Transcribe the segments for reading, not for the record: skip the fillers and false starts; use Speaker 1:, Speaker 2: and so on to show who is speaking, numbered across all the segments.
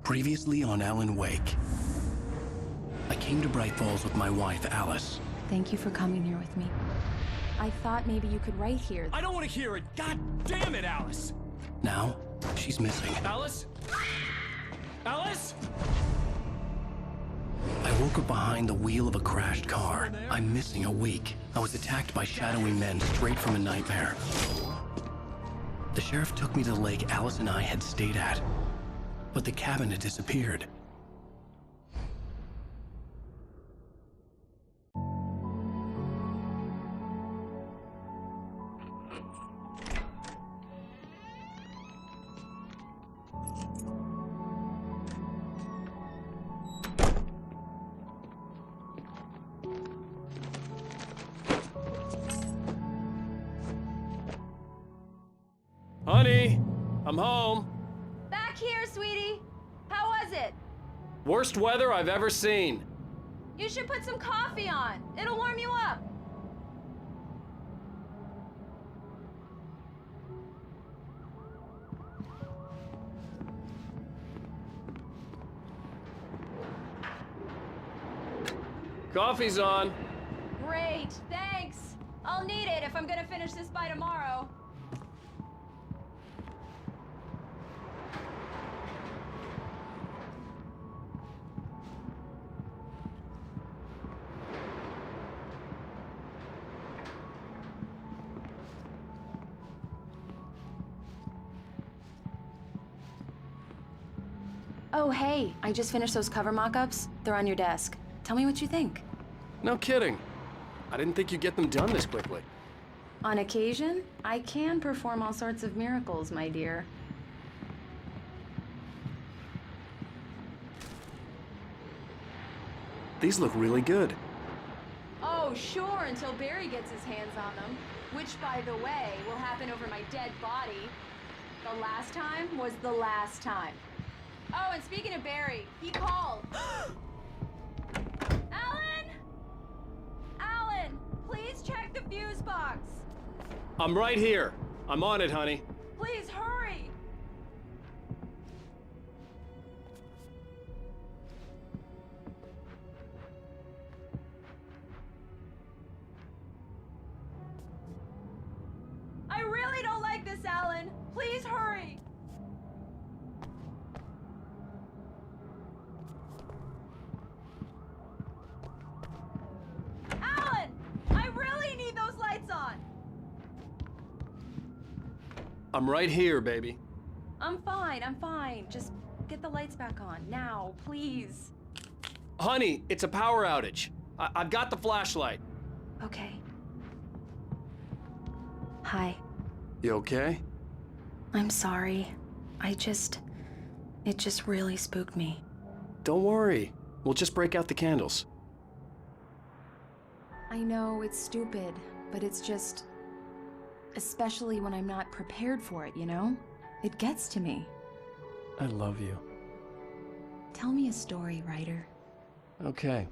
Speaker 1: Previously on Alan Wake. I came to Bright Falls with my wife, Alice.
Speaker 2: Thank you for coming here with me. I thought maybe you could write here.
Speaker 3: I don't want to hear it! God damn it, Alice!
Speaker 1: Now, she's missing.
Speaker 3: Alice? Alice?
Speaker 1: I woke up behind the wheel of a crashed car. I'm missing a week. I was attacked by shadowy men straight from a nightmare. The sheriff took me to the lake Alice and I had stayed at. But the cabin had disappeared.
Speaker 3: Honey, I'm home.
Speaker 2: Back here, sweetie. How was it?
Speaker 3: Worst weather I've ever seen.
Speaker 2: You should put some coffee on. It'll warm you up.
Speaker 3: Coffee's on.
Speaker 2: Great, thanks. I'll need it if I'm gonna finish this by tomorrow. Oh, hey, I just finished those cover mock-ups. They're on your desk. Tell me what you think.
Speaker 3: No kidding. I didn't think you'd get them done this quickly.
Speaker 2: On occasion, I can perform all sorts of miracles, my dear.
Speaker 3: These look really good.
Speaker 2: Oh, sure, until Barry gets his hands on them. Which, by the way, will happen over my dead body. The last time was the last time. Oh, and speaking of Barry, he called. Alan! Alan, please check the fuse box.
Speaker 3: I'm right here. I'm on it, honey.
Speaker 2: Please hurry. I really don't like this, Alan. Please hurry. Alan! I really need those lights on!
Speaker 3: I'm right here, baby.
Speaker 2: I'm fine. Just get the lights back on. Now, please.
Speaker 3: Honey, it's a power outage. I've got the flashlight.
Speaker 2: Okay. Hi.
Speaker 3: You okay?
Speaker 2: I'm sorry. It just really spooked me.
Speaker 3: Don't worry. We'll just break out the candles.
Speaker 2: I know it's stupid, but it's just... Especially when I'm not prepared for it, you know? It gets to me.
Speaker 3: I love you.
Speaker 2: Tell me a story, writer.
Speaker 1: Okay.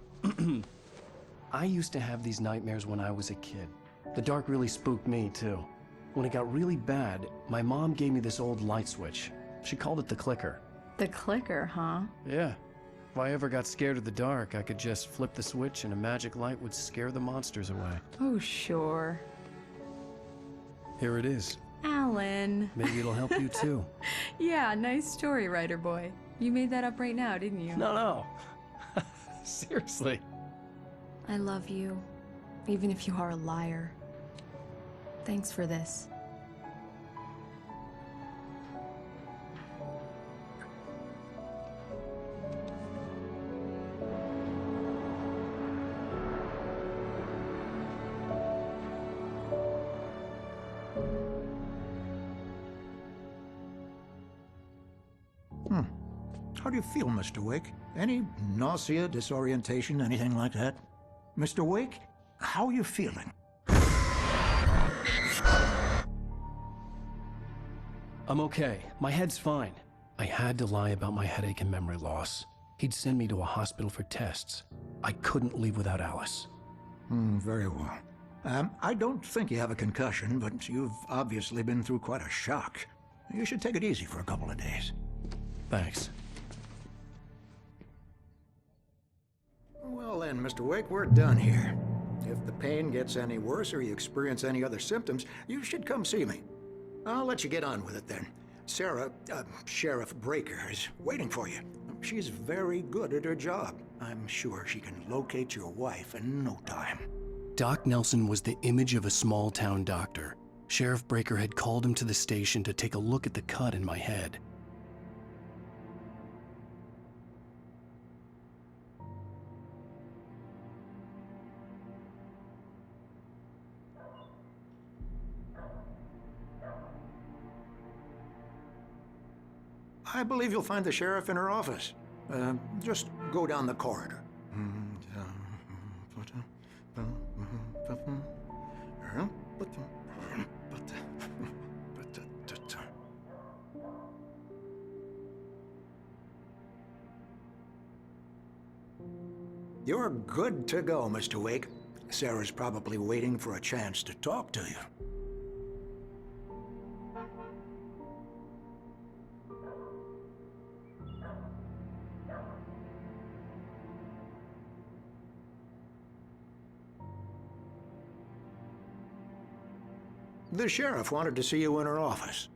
Speaker 1: I used to have these nightmares when I was a kid. The dark really spooked me, too. When it got really bad, my mom gave me this old light switch. She called it the clicker.
Speaker 2: The clicker, huh?
Speaker 1: Yeah. If I ever got scared of the dark, I could just flip the switch and a magic light would scare the monsters away.
Speaker 2: Oh, sure.
Speaker 1: Here it is.
Speaker 2: Alan.
Speaker 1: Maybe it'll help you too.
Speaker 2: Yeah, nice story, writer boy. You made that up right now, didn't you?
Speaker 1: No. Seriously.
Speaker 2: I love you, even if you are a liar. Thanks for this.
Speaker 4: How do you feel, Mr. Wake? Any nausea, disorientation, anything like that? Mr. Wake, how are you feeling?
Speaker 1: I'm okay. My head's fine. I had to lie about my headache and memory loss. He'd send me to a hospital for tests. I couldn't leave without Alice.
Speaker 4: Very well. I don't think you have a concussion, but you've obviously been through quite a shock. You should take it easy for a couple of days.
Speaker 1: Thanks.
Speaker 4: then, Mr. Wake, we're done here. If the pain gets any worse or you experience any other symptoms, you should come see me. I'll let you get on with it then. Sarah, Sheriff Breaker, is waiting for you. She's very good at her job. I'm sure she can locate your wife in no time.
Speaker 1: Doc Nelson was the image of a small-town doctor. Sheriff Breaker had called him to the station to take a look at the cut in my head.
Speaker 4: I believe you'll find the sheriff in her office. Just go down the corridor. You're good to go, Mr. Wake. Sarah's probably waiting for a chance to talk to you. The sheriff wanted to see you in her office.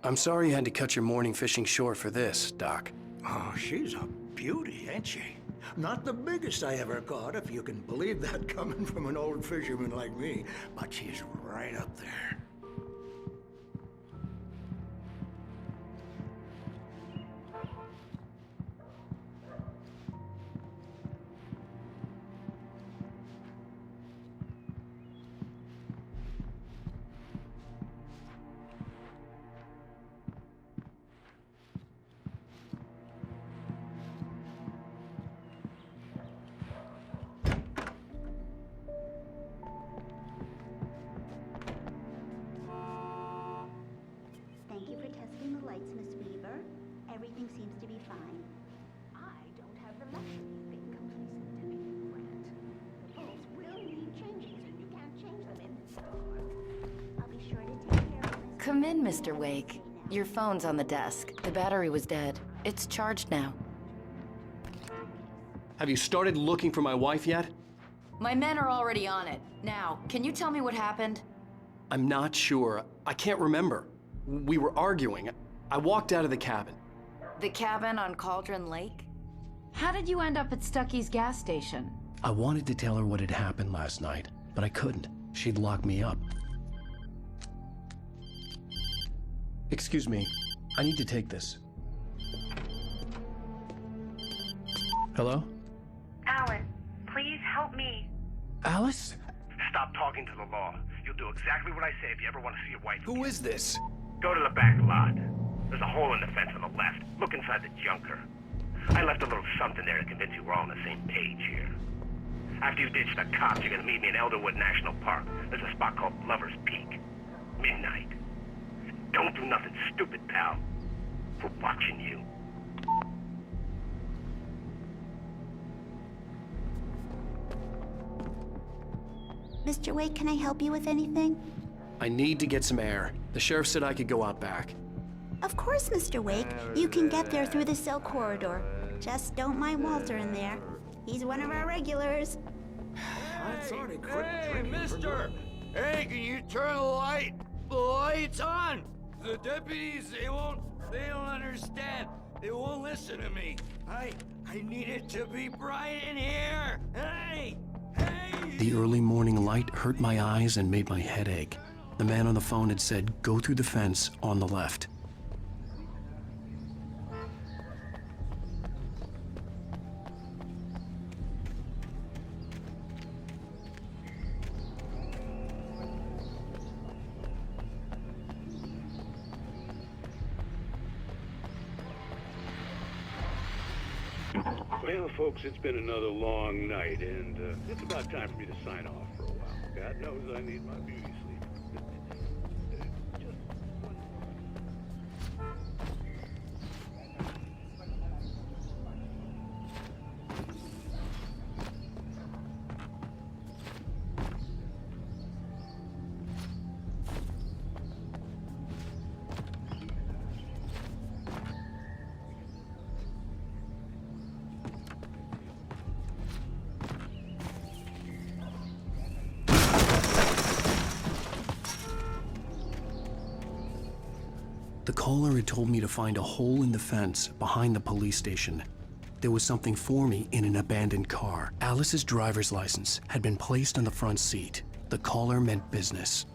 Speaker 1: I'm sorry you had to cut your morning fishing short for this, Doc.
Speaker 4: Oh, she's a beauty, ain't she? Not the biggest I ever caught, if you can believe that coming from an old fisherman like me, but she's right up there.
Speaker 5: Thank you for testing the lights, Miss Weaver. Everything seems to be fine. I don't have the luxury of being complacent, Detective Grant. The bulbs will need changing, and you can't change them in this store. I'll be sure to take care of Miss...
Speaker 6: Come in, Mr. Wake. Your phone's on the desk. The battery was dead. It's charged now.
Speaker 3: Have you started looking for my wife yet?
Speaker 6: My men are already on it. Now, can you tell me what happened?
Speaker 3: I'm not sure. I can't remember. We were arguing. I walked out of the cabin.
Speaker 6: The cabin on Cauldron Lake? How did you end up at Stucky's gas station?
Speaker 1: I wanted to tell her what had happened last night, but I couldn't. She'd lock me up. Excuse me. I need to take this. Hello?
Speaker 7: Alan, please help me.
Speaker 1: Alice?
Speaker 8: Stop talking to the law. You'll do exactly what I say if you ever want to see your wife again.
Speaker 1: Who is this?
Speaker 8: Go to the back lot. There's a hole in the fence on the left. Look inside the junker. I left a little something there to convince you we're all on the same page here. After you ditch the cops, you're gonna meet me in Elderwood National Park. There's a spot called Lover's Peak. Midnight. Don't do nothing stupid, pal. We're watching you.
Speaker 5: Mr. Wake, can I help you with anything?
Speaker 3: I need to get some air. The sheriff said I could go out back.
Speaker 5: Of course, Mr. Wake. You can get there through the cell corridor. Just don't mind Walter in there. He's one of our regulars.
Speaker 4: I thought he quit
Speaker 9: Hey,
Speaker 4: drinking for
Speaker 9: mister!
Speaker 4: good.
Speaker 9: Hey, can you turn the light? The light's on! The deputies, they don't understand. They won't listen to me. I need it to be bright in here. Hey! Hey!
Speaker 1: The early morning light hurt my eyes and made my head ache. The man on the phone had said, go through the fence on the left.
Speaker 10: Well, folks, it's been another long night, and it's about time for me to sign off for a while. God knows I need my beauty sleep. Just one...
Speaker 1: The caller had told me to find a hole in the fence behind the police station. There was something for me in an abandoned car. Alice's driver's license had been placed on the front seat. The caller meant business.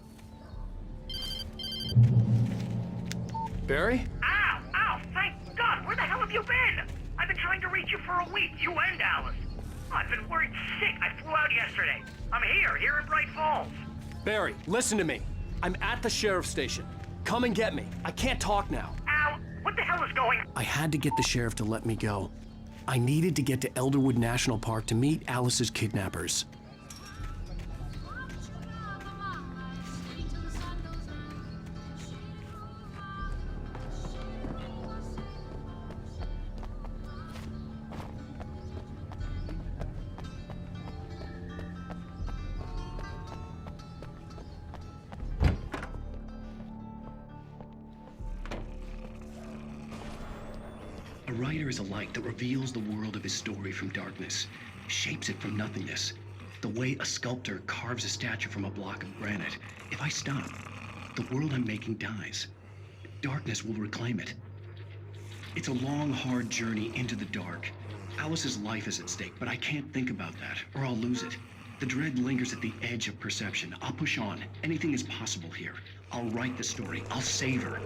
Speaker 3: Barry?
Speaker 8: Ow! Ow! Thank God! Where the hell have you been? I've been trying to reach you for a week, you and Alice. I've been worried sick. I flew out yesterday. I'm here in Bright Falls.
Speaker 3: Barry, listen to me. I'm at the sheriff's station. Come and get me. I can't talk now.
Speaker 8: Ow! What the hell is going on?
Speaker 1: I had to get the sheriff to let me go. I needed to get to Elderwood National Park to meet Alice's kidnappers. A writer is a light that reveals the world of his story from darkness, shapes it from nothingness. The way a sculptor carves a statue from a block of granite. If I stop, the world I'm making dies. Darkness will reclaim it. It's a long, hard journey into the dark. Alice's life is at stake, but I can't think about that, or I'll lose it. The dread lingers at the edge of perception. I'll push on. Anything is possible here. I'll write the story. I'll save her.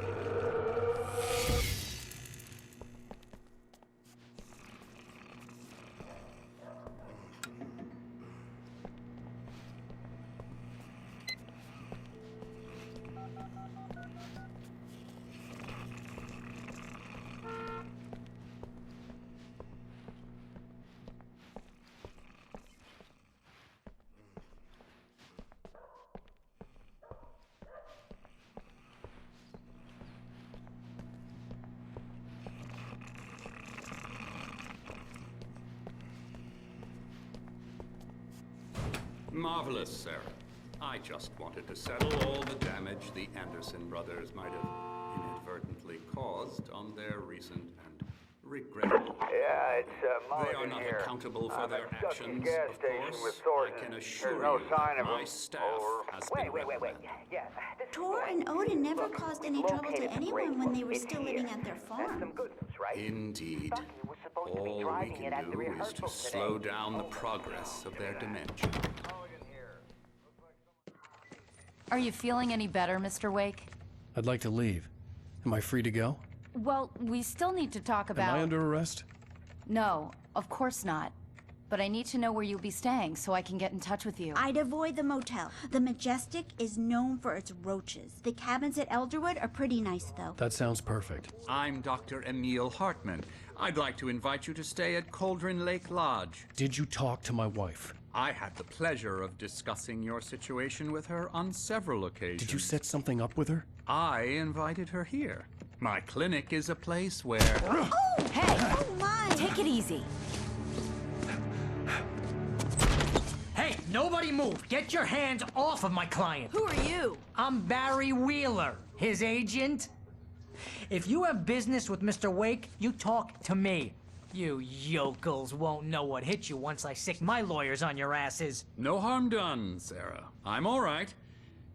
Speaker 10: Marvelous, Sarah. I just wanted to settle all the damage the Anderson brothers might have inadvertently caused on their recent and regrettable.
Speaker 11: Yeah, it's
Speaker 10: They are not accountable for their actions, of course. I can assure you that my staff has been reprimanded.
Speaker 5: Yeah. Tor and Odin never caused any trouble to anyone when they were still living at their farm.
Speaker 10: Indeed. All we can do is to slow down the progress of their dementia.
Speaker 6: Are you feeling any better, Mr. Wake?
Speaker 3: I'd like to leave. Am I free to go?
Speaker 6: Well, we still need to talk about...
Speaker 3: Am I under arrest?
Speaker 6: No, of course not. But I need to know where you'll be staying so I can get in touch with you.
Speaker 5: I'd avoid the motel. The Majestic is known for its roaches. The cabins at Elderwood are pretty nice, though.
Speaker 3: That sounds perfect.
Speaker 12: I'm Dr. Emil Hartman. I'd like to invite you to stay at Cauldron Lake Lodge.
Speaker 3: Did you talk to my wife?
Speaker 12: I had the pleasure of discussing your situation with her on several occasions.
Speaker 3: Did you set something up with her?
Speaker 12: I invited her here. My clinic is a place where...
Speaker 5: Oh! Hey! Oh, my!
Speaker 6: Take it easy.
Speaker 13: Hey, nobody move! Get your hands off of my client!
Speaker 6: Who are you?
Speaker 13: I'm Barry Wheeler, his agent. If you have business with Mr. Wake, you talk to me. You yokels won't know what hit you once I sick my lawyers on your asses.
Speaker 12: No harm done, Sarah. I'm all right.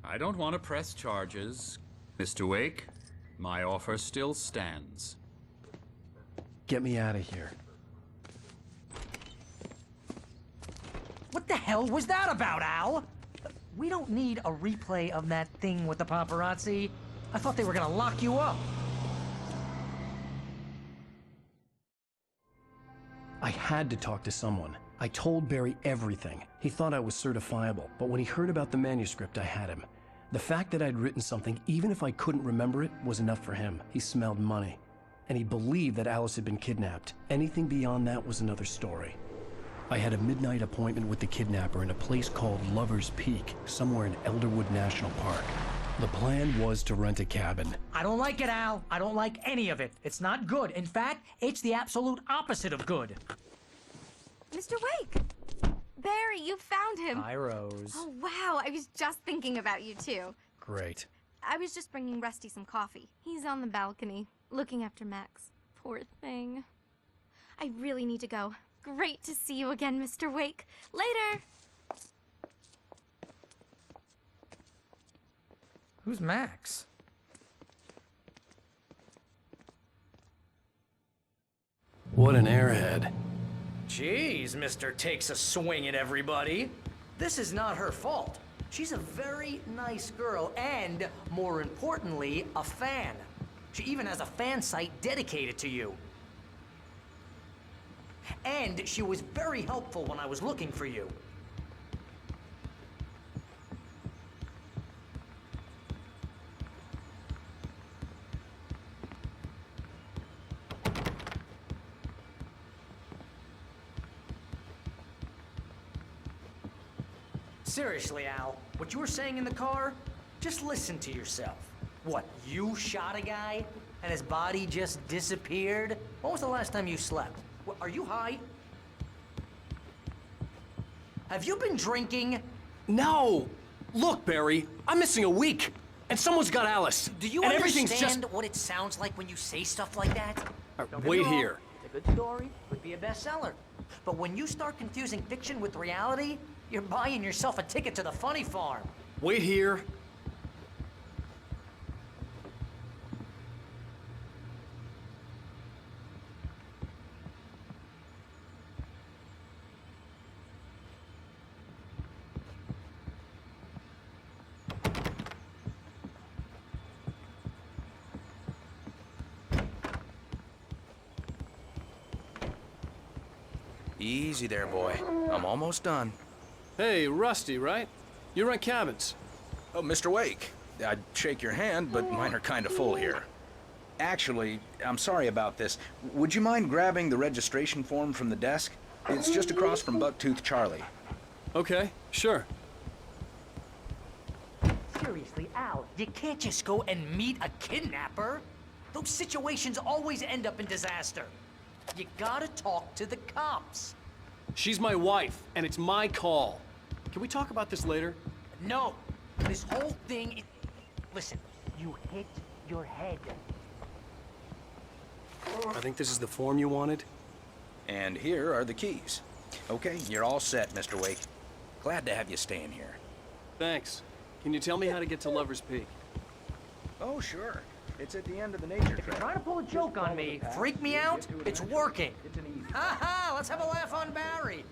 Speaker 12: I don't want to press charges. Mr. Wake, my offer still stands.
Speaker 3: Get me out of here.
Speaker 13: What the hell was that about, Al? We don't need a replay of that thing with the paparazzi. I thought they were gonna lock you up.
Speaker 3: I had to talk to someone. I told Barry everything. He thought I was certifiable, but when he heard about the manuscript, I had him. The fact that I'd written something, even if I couldn't remember it, was enough for him. He smelled money. And he believed that Alice had been kidnapped. Anything beyond that was another story. I had a midnight appointment with the kidnapper in a place called Lover's Peak, somewhere in Elderwood National Park. The plan was to rent a cabin.
Speaker 13: I don't like it, Al. I don't like any of it. It's not good. In fact, it's the absolute opposite of good.
Speaker 14: Mr. Wake! Barry, you found him!
Speaker 13: Hi, Rose.
Speaker 14: Oh, wow. I was just thinking about you, too.
Speaker 3: Great.
Speaker 14: I was just bringing Rusty some coffee. He's on the balcony, looking after Max. Poor thing. I really need to go. Great to see you again, Mr. Wake. Later!
Speaker 13: Who's Max?
Speaker 3: What an airhead.
Speaker 13: Jeez, Mr. Takes a swing at everybody. This is not her fault. She's a very nice girl and, more importantly, a fan. She even has a fan site dedicated to you. And she was very helpful when I was looking for you. Seriously, Al, what you were saying in the car, just listen to yourself. What, you shot a guy and his body just disappeared? When was the last time you slept? What, are you high? Have you been drinking?
Speaker 3: No! Look, Barry, I'm missing a week, and someone's got Alice.
Speaker 13: Do you
Speaker 3: and
Speaker 13: understand what it sounds like when you say stuff like that?
Speaker 3: Wait here.
Speaker 13: It's a good story, would be a bestseller. But when you start confusing fiction with reality, you're buying yourself a ticket to the funny farm.
Speaker 3: Wait here.
Speaker 11: Easy there, boy. I'm almost done.
Speaker 3: Hey, Rusty, right? You rent cabins.
Speaker 11: Oh, Mr. Wake. I'd shake your hand, but mine are kind of full here. Actually, I'm sorry about this. Would you mind grabbing the registration form from the desk? It's just across from Bucktooth Charlie.
Speaker 3: Okay, sure.
Speaker 13: Seriously, Al, you can't just go and meet a kidnapper. Those situations always end up in disaster. You gotta talk to the cops.
Speaker 3: She's my wife, and it's my call. Can we talk about this later?
Speaker 13: No, this whole thing is... Listen, you hit your head.
Speaker 3: I think this is the form you wanted.
Speaker 11: And here are the keys. Okay, you're all set, Mr. Wake. Glad to have you staying here.
Speaker 3: Thanks. Can you tell me how to get to Lover's Peak?
Speaker 11: Oh, sure. It's at the end of the nature trail.
Speaker 13: If you're trying to pull a joke on me, freak me out, it's working. Ha ha, let's have a laugh on Barry.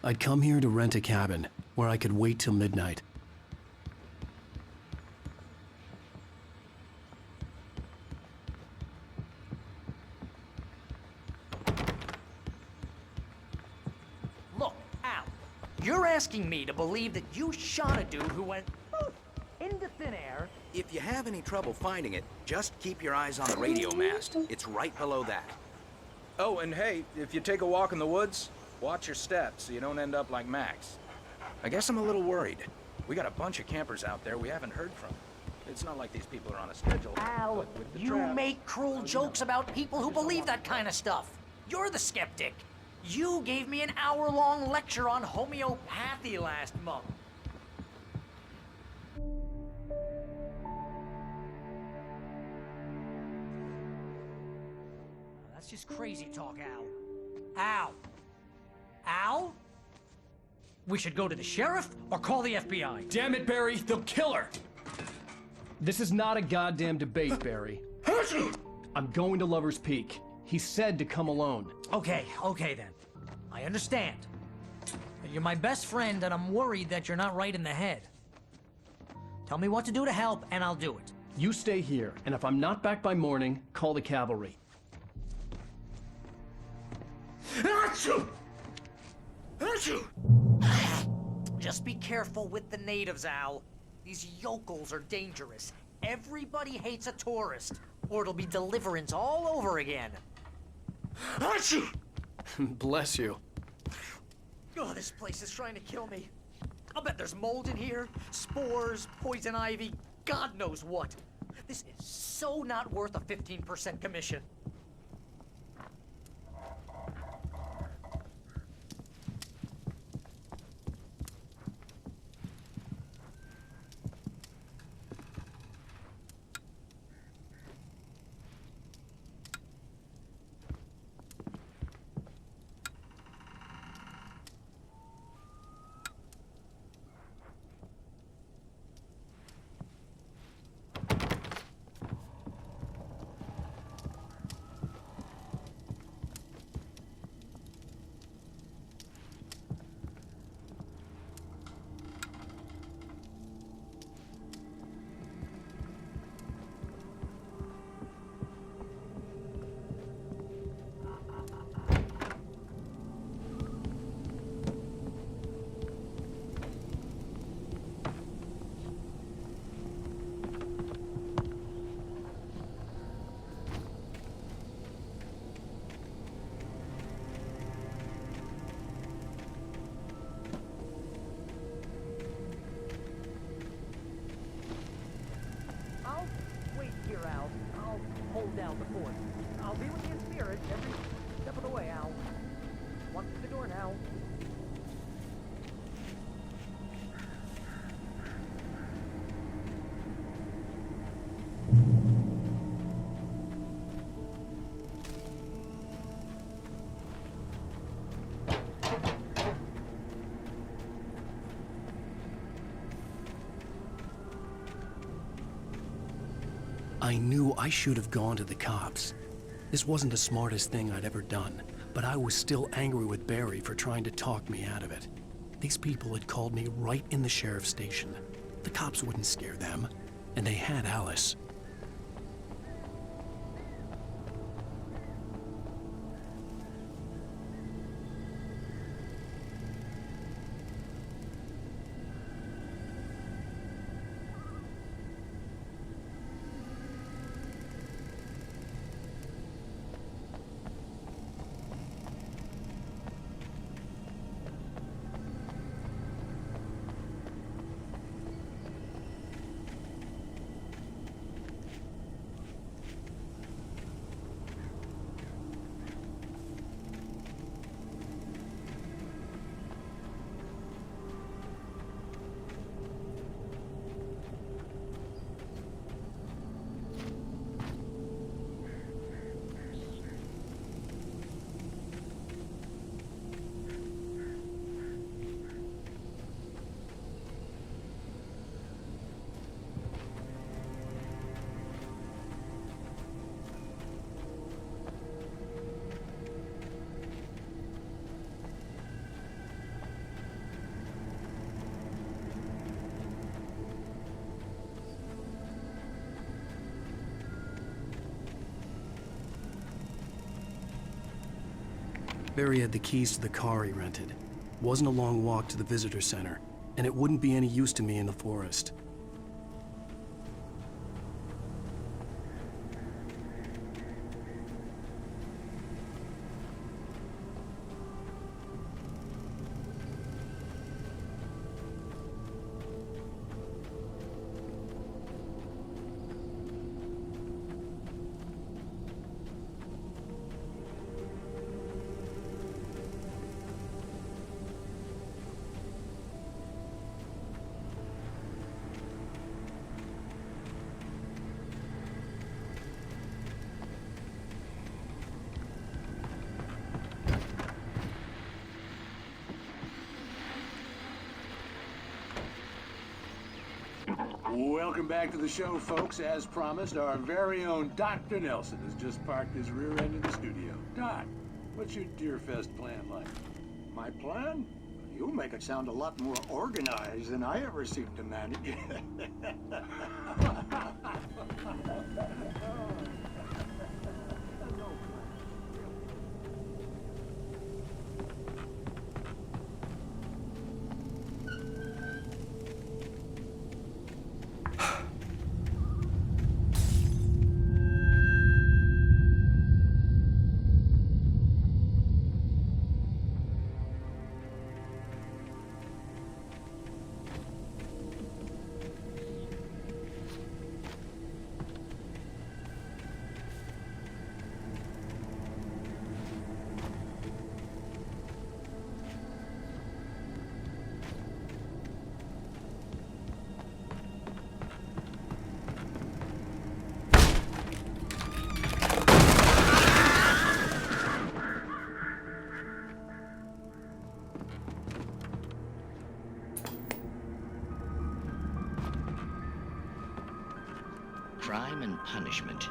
Speaker 3: I'd come here to rent a cabin, where I could wait till midnight.
Speaker 13: Look, Al, you're asking me to believe that you shot a dude who went poof, into thin air.
Speaker 11: If you have any trouble finding it, just keep your eyes on the radio mast. It's right below that. Oh, and hey, if you take a walk in the woods, watch your steps so you don't end up like Max. I guess I'm a little worried. We got a bunch of campers out there we haven't heard from. It's not like these people are on a schedule.
Speaker 13: Al, you make cruel jokes about people who believe that kind of stuff. You're the skeptic. You gave me an hour-long lecture on homeopathy last month. That's just crazy talk, Al. Al! Al? We should go to the sheriff or call the FBI.
Speaker 3: Damn it, Barry, they'll kill her! This is not a goddamn debate, Barry. I'm going to Lover's Peak. He said to come alone.
Speaker 13: Okay then. I understand. But you're my best friend and I'm worried that you're not right in the head. Tell me what to do to help and I'll do it.
Speaker 3: You stay here, and if I'm not back by morning, call the cavalry.
Speaker 13: Achoo! Achoo! Just be careful with the natives, Al. These yokels are dangerous. Everybody hates a tourist, or it'll be Deliverance all over again. Achoo!
Speaker 3: Bless you.
Speaker 13: Oh, this place is trying to kill me. I'll bet there's mold in here, spores, poison ivy, God knows what. This is so not worth a 15% commission. Hold down the fort. I'll be with you in spirit every step of the way, Al. Walk through the door now.
Speaker 3: I knew I should have gone to the cops. This wasn't the smartest thing I'd ever done, but I was still angry with Barry for trying to talk me out of it. These people had called me right in the sheriff's station. The cops wouldn't scare them, and they had Alice. Barry had the keys to the car he rented. Wasn't a long walk to the visitor center, and it wouldn't be any use to me in the forest.
Speaker 15: Welcome back to the show, folks. As promised, our very own Dr. Nelson has just parked his rear end in the studio. Doc, what's your Deerfest plan like?
Speaker 4: My plan? You make it sound a lot more organized than I ever seem to manage.
Speaker 16: Crime and punishment.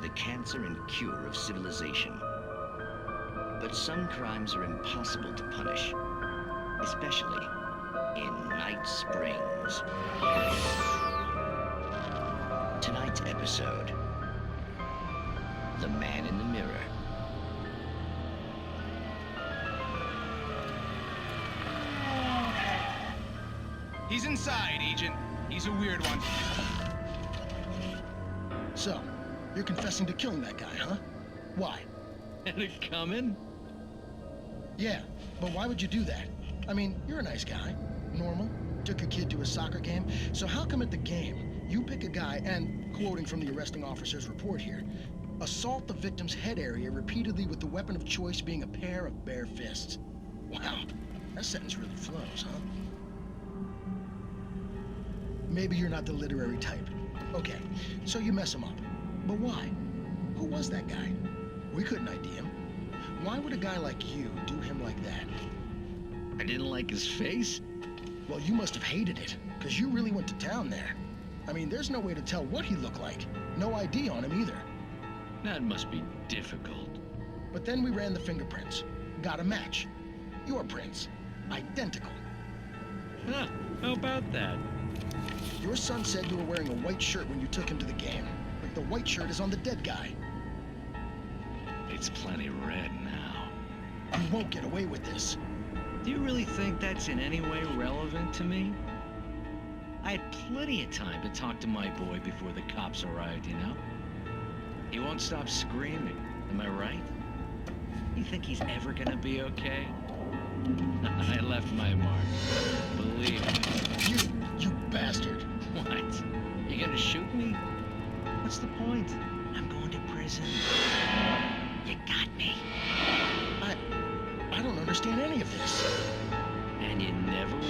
Speaker 16: The cancer and cure of civilization. But some crimes are impossible to punish, especially in Night Springs. Tonight's episode, The Man in the Mirror.
Speaker 17: He's inside, Agent. He's a weird one.
Speaker 18: So, you're confessing to killing that guy, huh? Why?
Speaker 16: Had it coming?
Speaker 18: Yeah, but why would you do that? I mean, you're a nice guy. Normal. Took a kid to a soccer game. So how come at the game, you pick a guy and, quoting from the arresting officer's report here, assault the victim's head area repeatedly with the weapon of choice being a pair of bare fists? Wow, that sentence really flows, huh? Maybe you're not the literary type. Okay, so you mess him up. But why? Who was that guy? We couldn't ID him. Why would a guy like you do him like that?
Speaker 16: I didn't like his face?
Speaker 18: Well, you must have hated it, because you really went to town there. I mean, there's no way to tell what he looked like. No ID on him either.
Speaker 16: That must be difficult.
Speaker 18: But then we ran the fingerprints. Got a match. Your prints. Identical.
Speaker 16: Huh, how about that?
Speaker 18: Your son said you were wearing a white shirt when you took him to the game. But the white shirt is on the dead guy.
Speaker 16: It's plenty red now.
Speaker 18: You won't get away with this.
Speaker 16: Do you really think that's in any way relevant to me? I had plenty of time to talk to my boy before the cops arrived, you know? He won't stop screaming, am I right? You think he's ever gonna be okay? I left my mark. Believe me.
Speaker 18: You bastard.
Speaker 16: What? You gonna shoot me? What's the point? I'm going to prison. You got me.
Speaker 18: I don't understand any of this.
Speaker 16: And you never will.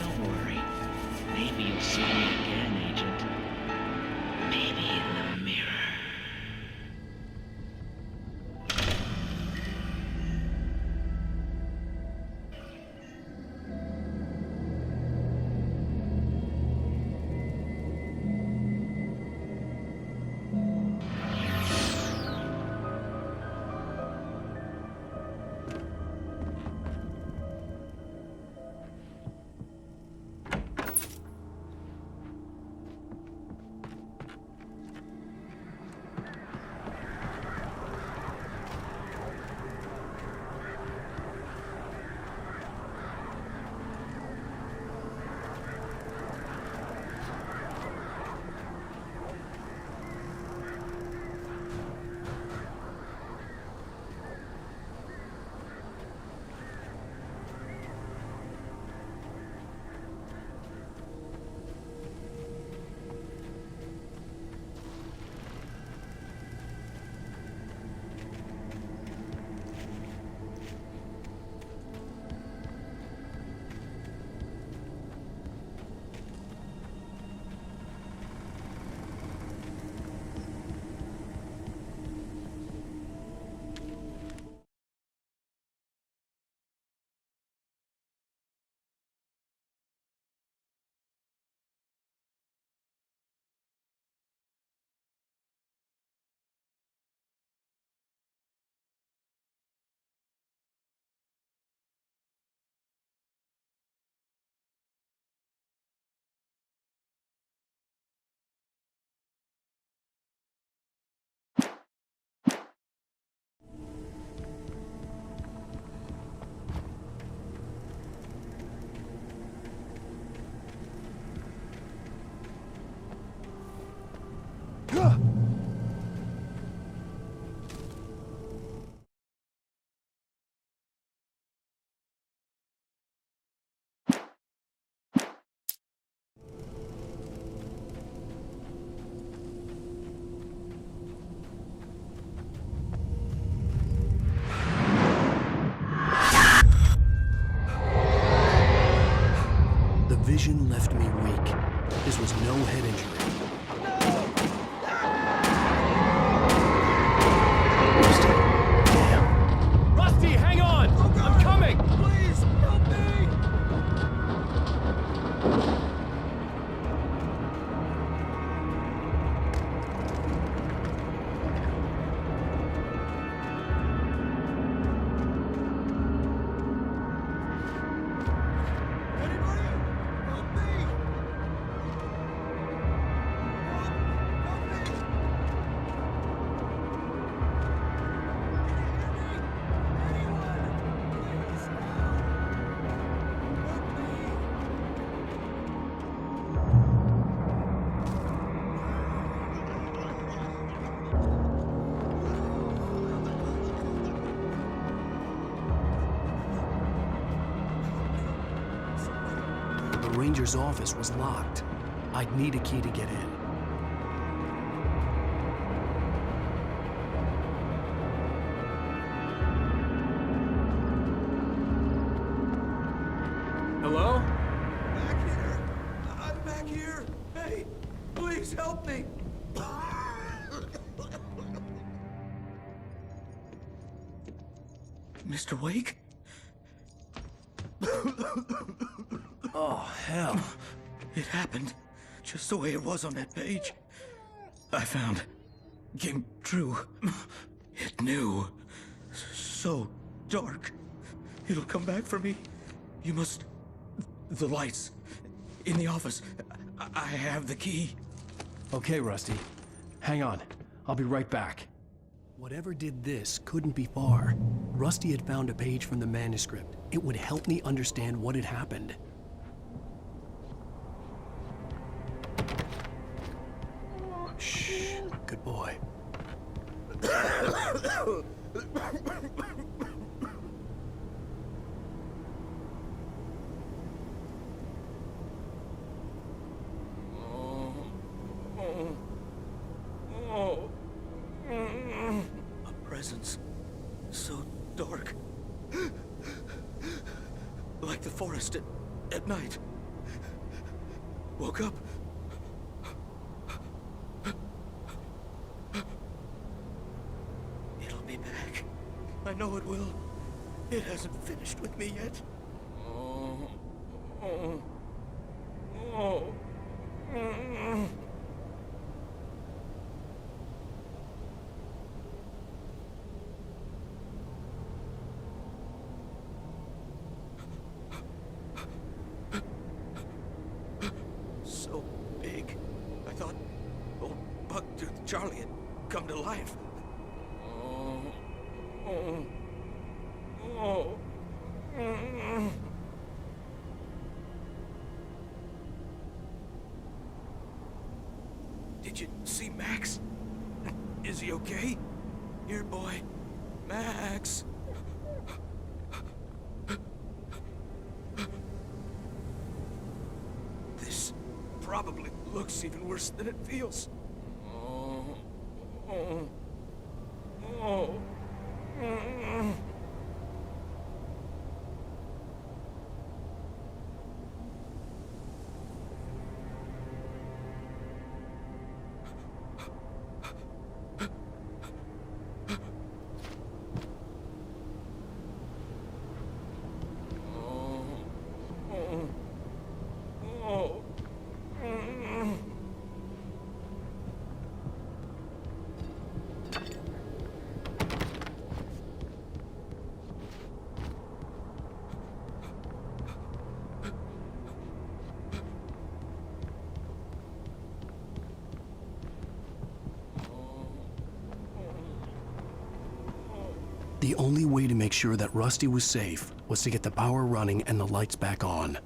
Speaker 16: Don't worry. Maybe you'll see me again, Agent. Maybe in the mirror.
Speaker 3: The vision left me weak. This was no head injury.
Speaker 19: Rusty, hang on! I'm coming! Please, help me!
Speaker 3: The ranger's office was locked. I'd need a key to get in.
Speaker 19: Hello?
Speaker 9: Back here! I'm back here! Hey, please help me!
Speaker 13: Mr. Wake?
Speaker 3: Oh, hell.
Speaker 13: It happened just the way it was on that page. I found. Came true. It knew. So dark. It'll come back for me. You must... The lights. In the office. I have the key.
Speaker 3: Okay, Rusty. Hang on. I'll be right back. Whatever did this couldn't be far. Rusty had found a page from the manuscript. It would help me understand what had happened. Shh. Good boy.
Speaker 13: A presence so dark. Like the forest at night. Woke up. It'll be back. I know it will. It hasn't finished with me yet. So big. I thought old Bucktooth Charlie had come to life. Did you see Max? Is he okay? Here, boy. Max. This probably looks even worse than it feels.
Speaker 3: The only way to make sure that Rusty was safe was to get the power running and the lights back on.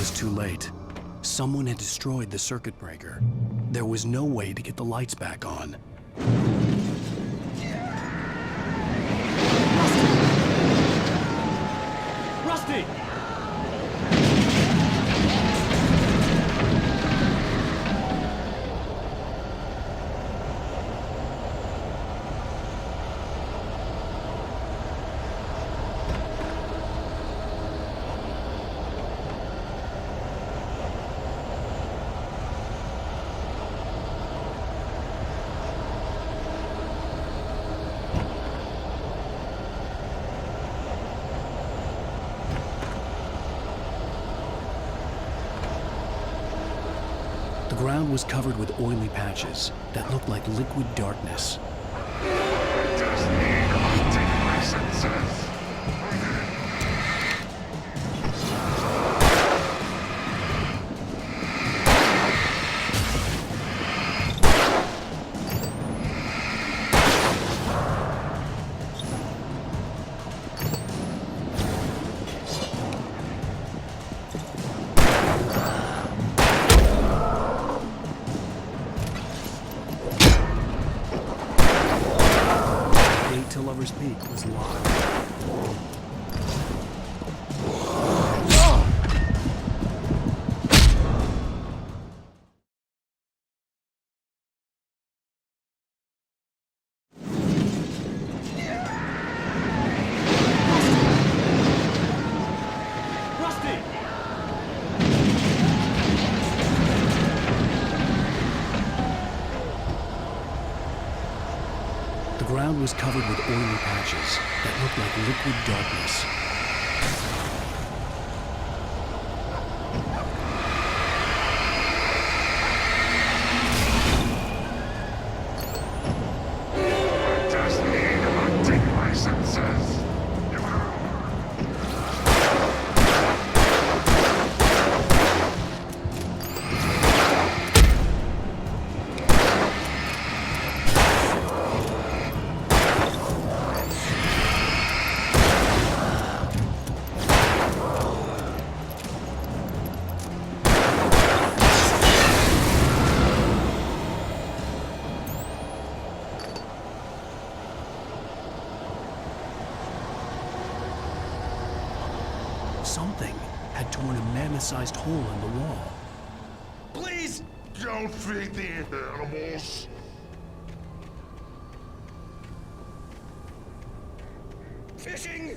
Speaker 3: was too late. Someone had destroyed the circuit breaker. There was no way to get the lights back on.
Speaker 19: Rusty!
Speaker 3: The ground was covered with oily patches that looked like liquid darkness. To Lover's Peak was locked. The ground was covered with oily patches that looked like liquid darkness. Something had torn a mammoth-sized hole in the wall.
Speaker 20: Please don't feed the animals.
Speaker 9: Fishing!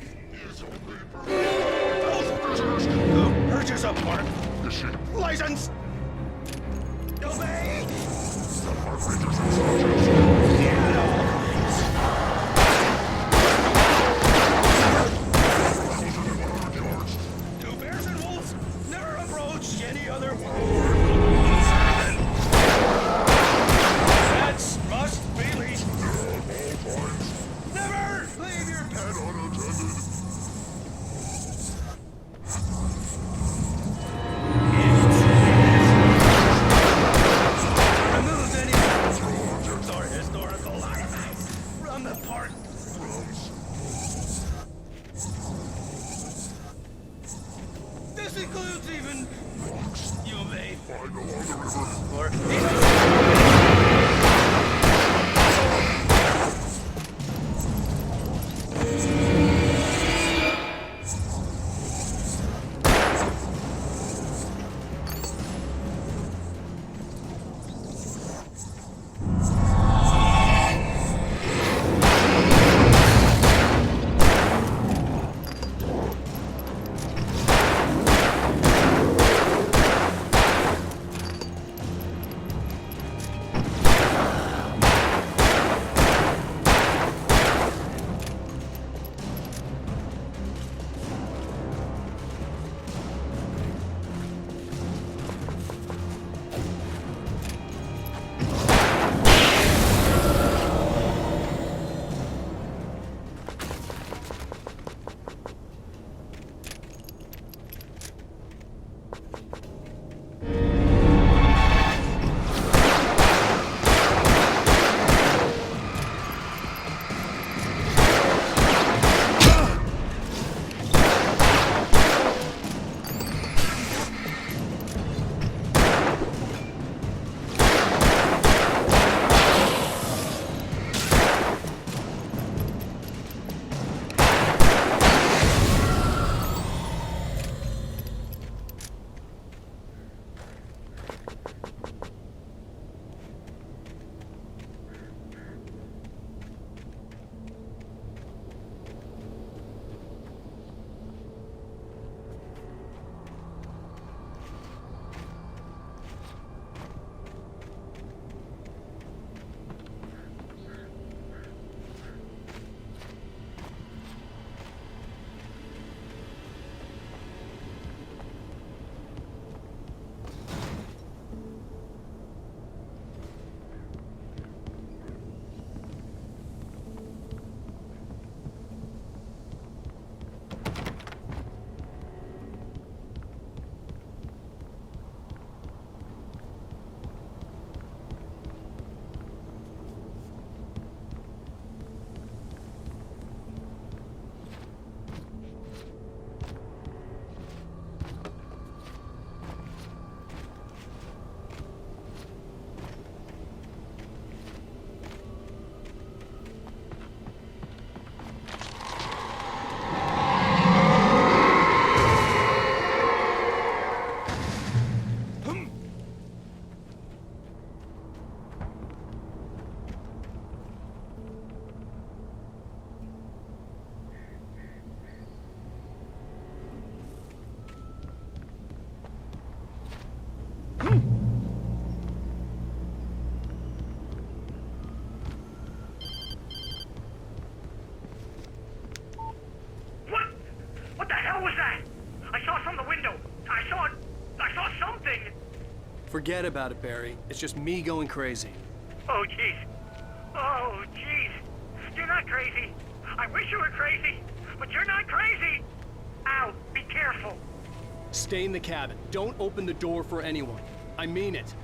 Speaker 9: Who purchase a park? License! Obey! Do bears and wolves never approach any other Pets must be leashed. Never leave your pet unattended. Remove any or historical artifacts from the park. This includes even you may or
Speaker 19: Forget about it, Barry. It's just me going crazy.
Speaker 8: Oh, jeez. Oh, jeez. You're not crazy. I wish you were crazy, but you're not crazy. Ow, be careful.
Speaker 19: Stay in the cabin. Don't open the door for anyone. I mean it.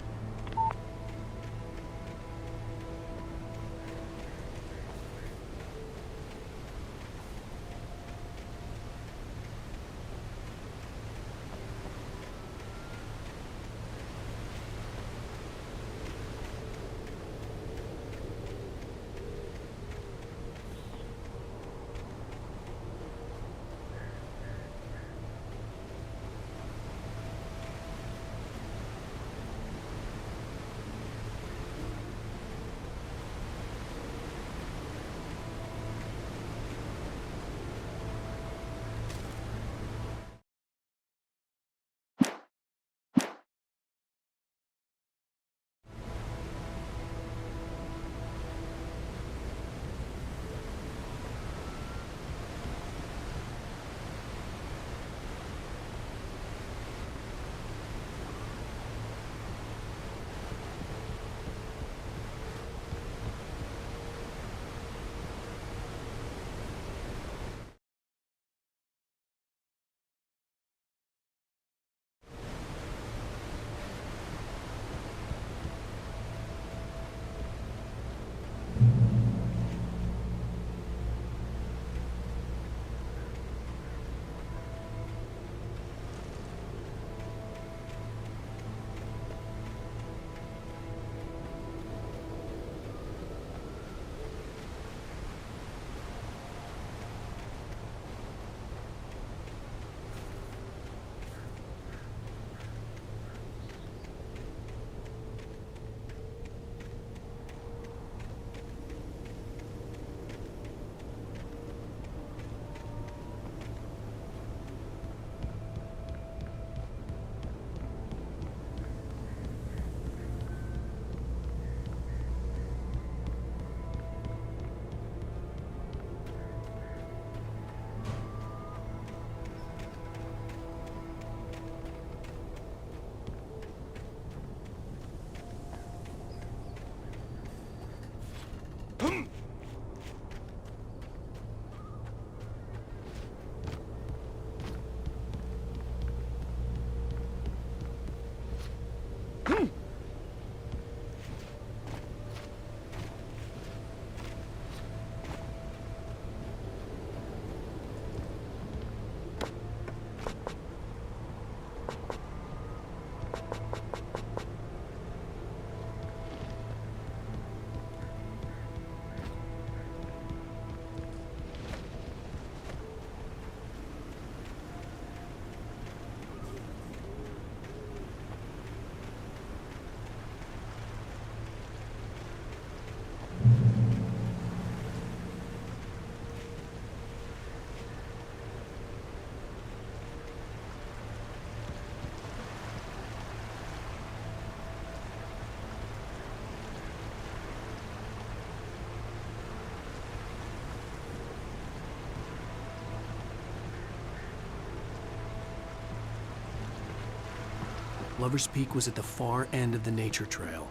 Speaker 3: Lover's Peak was at the far end of the nature trail.